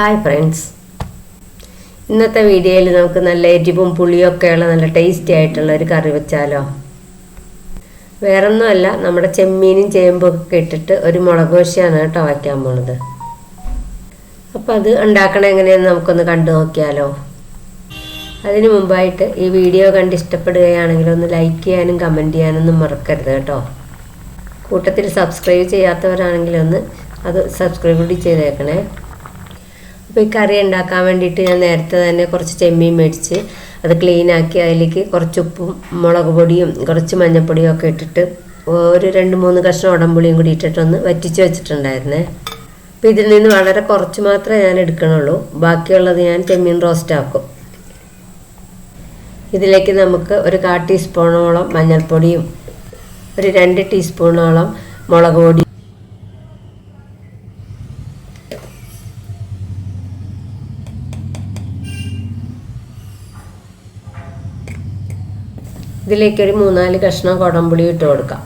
Hi friends, ഇന്നത്തെ വീഡിയോയിൽ നമുക്ക് നല്ല എരിവും പുളിയൊക്കെയുള്ള നല്ല ടേസ്റ്റി ആയിട്ടുള്ള ഒരു കറി വെച്ചാലോ. വേറൊന്നുമല്ല, നമ്മുടെ ചെമ്മീനും ചേമ്പൊക്കെ ഇട്ടിട്ട് ഒരു മുളക് ദോശയാണ് കേട്ടോ വയ്ക്കാൻ പോണത്. അപ്പോൾ അത് ഉണ്ടാക്കണ എങ്ങനെയാണെന്ന് നമുക്കൊന്ന് കണ്ടു നോക്കിയാലോ. അതിന് മുമ്പായിട്ട് ഈ വീഡിയോ കണ്ട് ഇഷ്ടപ്പെടുകയാണെങ്കിൽ ഒന്ന് ലൈക്ക് ചെയ്യാനും കമൻറ്റ് ചെയ്യാനൊന്നും മറക്കരുത് കേട്ടോ. കൂട്ടത്തിൽ സബ്സ്ക്രൈബ് ചെയ്യാത്തവരാണെങ്കിൽ ഒന്ന് അത് സബ്സ്ക്രൈബ് കൂടി ചെയ്തേക്കണേ. അപ്പോൾ ഈ കറി ഉണ്ടാക്കാൻ വേണ്ടിയിട്ട് ഞാൻ നേരത്തെ തന്നെ കുറച്ച് ചെമ്മീൻ മേടിച്ച് അത് ക്ലീനാക്കി അതിലേക്ക് കുറച്ച് ഉപ്പും മുളക് പൊടിയും കുറച്ച് മഞ്ഞൾപ്പൊടിയും ഒക്കെ ഇട്ടിട്ട് ഒരു 2-3 കഷ്ണം ഉടമ്പുളിയും കൂടി ഇട്ടിട്ടൊന്ന് വറ്റിച്ച് വെച്ചിട്ടുണ്ടായിരുന്നേ. അപ്പോൾ ഇതിൽ നിന്ന് വളരെ കുറച്ച് മാത്രമേ ഞാൻ എടുക്കണുള്ളൂ, ബാക്കിയുള്ളത് ഞാൻ ചെമ്മീൻ റോസ്റ്റ് ആക്കും. ഇതിലേക്ക് നമുക്ക് ഒരു 1/4 ടീസ്പൂണോളം മഞ്ഞൾപ്പൊടിയും ഒരു 2 ടീസ്പൂണോളം മുളക് പൊടി, ഇതിലേക്കൊരു 3-4 കഷ്ണം കുടംപുളി ഇട്ട് കൊടുക്കാം.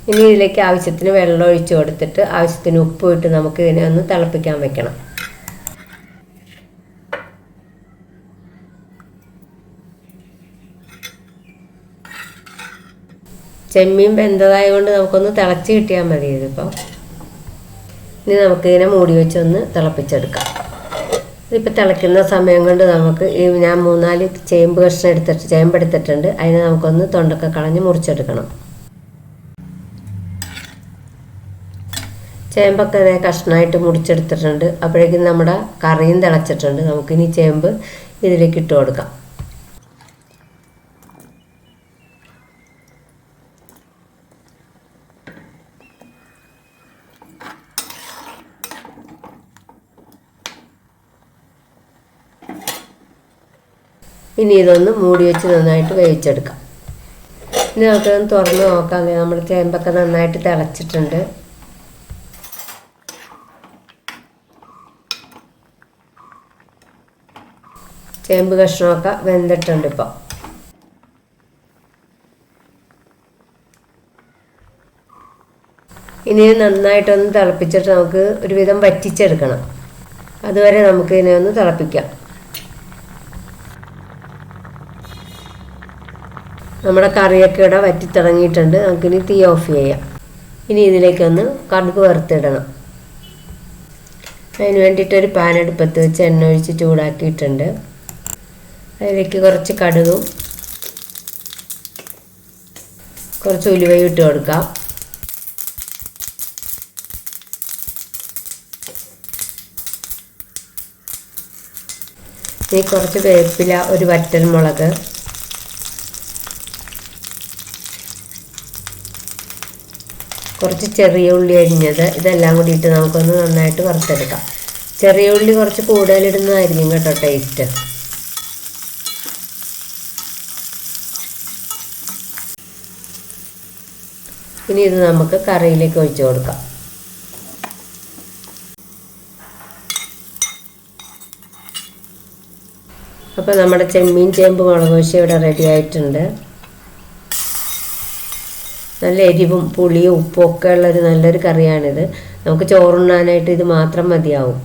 ഇനി ഇതിലേക്ക് ആവശ്യത്തിന് വെള്ളം ഒഴിച്ച് കൊടുത്തിട്ട് ആവശ്യത്തിന് ഉപ്പ് ഇട്ട് നമുക്ക് ഇതിനെ ഒന്ന് തിളപ്പിക്കാൻ വെക്കണം. ചെമ്മീൻ വെന്തതായത് കൊണ്ട് നമുക്കൊന്ന് തിളച്ച് കിട്ടിയാൽ മതി. ഇതിപ്പോൾ ഇനി നമുക്കിതിനെ മൂടി വെച്ചൊന്ന് തിളപ്പിച്ചെടുക്കാം. ഇതിപ്പോൾ തിളയ്ക്കുന്ന സമയം കൊണ്ട് നമുക്ക് ഞാൻ 3-4 ചേമ്പ് കഷ്ണം ചേമ്പെടുത്തിട്ടുണ്ട്. അതിനെ നമുക്കൊന്ന് തൊണ്ടൊക്കെ കളഞ്ഞ് മുറിച്ചെടുക്കണം. ചേമ്പൊക്കെ അതേ കഷ്ണമായിട്ട് മുറിച്ചെടുത്തിട്ടുണ്ട്. അപ്പോഴേക്കും നമ്മുടെ കറിയും തിളച്ചിട്ടുണ്ട്. നമുക്കിനി ചേമ്പ് ഇതിലേക്ക് ഇട്ട് കൊടുക്കാം. ഇനി ഇതൊന്ന് മൂടി വെച്ച് നന്നായിട്ട് വേവിച്ചെടുക്കാം. ഇനി നമുക്കൊന്ന് തുറന്ന് നോക്കാം. നമ്മുടെ ചേമ്പൊക്കെ നന്നായിട്ട് തിളച്ചിട്ടുണ്ട്. ചേമ്പ് കഷ്ണമൊക്കെ വെന്തിട്ടുണ്ട്. ഇപ്പോൾ ഇനി നന്നായിട്ടൊന്ന് തിളപ്പിച്ചിട്ട് നമുക്ക് ഒരുവിധം വറ്റിച്ചെടുക്കണം. അതുവരെ നമുക്ക് ഇതിനെ ഒന്ന് തിളപ്പിക്കാം. നമ്മുടെ കറിയൊക്കെ ഇവിടെ വറ്റിത്തിറങ്ങിയിട്ടുണ്ട്. നമുക്കിനി തീ ഓഫ് ചെയ്യാം. ഇനി ഇതിലേക്കൊന്ന് കടുക് വറുത്തിടണം. അതിന് വേണ്ടിയിട്ടൊരു പാൻ അടുപ്പത്ത് വെച്ച് എണ്ണ ഒഴിച്ച് ചൂടാക്കിയിട്ടുണ്ട്. അതിലേക്ക് കുറച്ച് കടുകും കുറച്ച് ഉലുവയും ഇട്ട് കൊടുക്കാം. ഇനി കുറച്ച് വേപ്പില, ഒരു വറ്റൽമുളക്, കുറച്ച് ചെറിയ ഉള്ളി അരിഞ്ഞത്, ഇതെല്ലാം കൂടി ഇട്ട് നമുക്കൊന്ന് നന്നായിട്ട് വറുത്തെടുക്കാം. ചെറിയ ഉള്ളി കുറച്ച് കൂടുതലിടുന്നതായിരിക്കും കേട്ടോ ടേസ്റ്റ്. ഇനി ഇത് നമുക്ക് കറിയിലേക്ക് ഒഴിച്ചു കൊടുക്കാം. അപ്പോൾ നമ്മുടെ ചെമ്മീൻ ചേമ്പ് മുളക് ദോശ ഇവിടെ റെഡി ആയിട്ടുണ്ട്. നല്ല എരിവും പുളിയും ഉപ്പും ഒക്കെ ഉള്ളൊരു നല്ലൊരു കറിയാണിത്. നമുക്ക് ചോറുണ്ണാനായിട്ട് ഇത് മാത്രം മതിയാവും.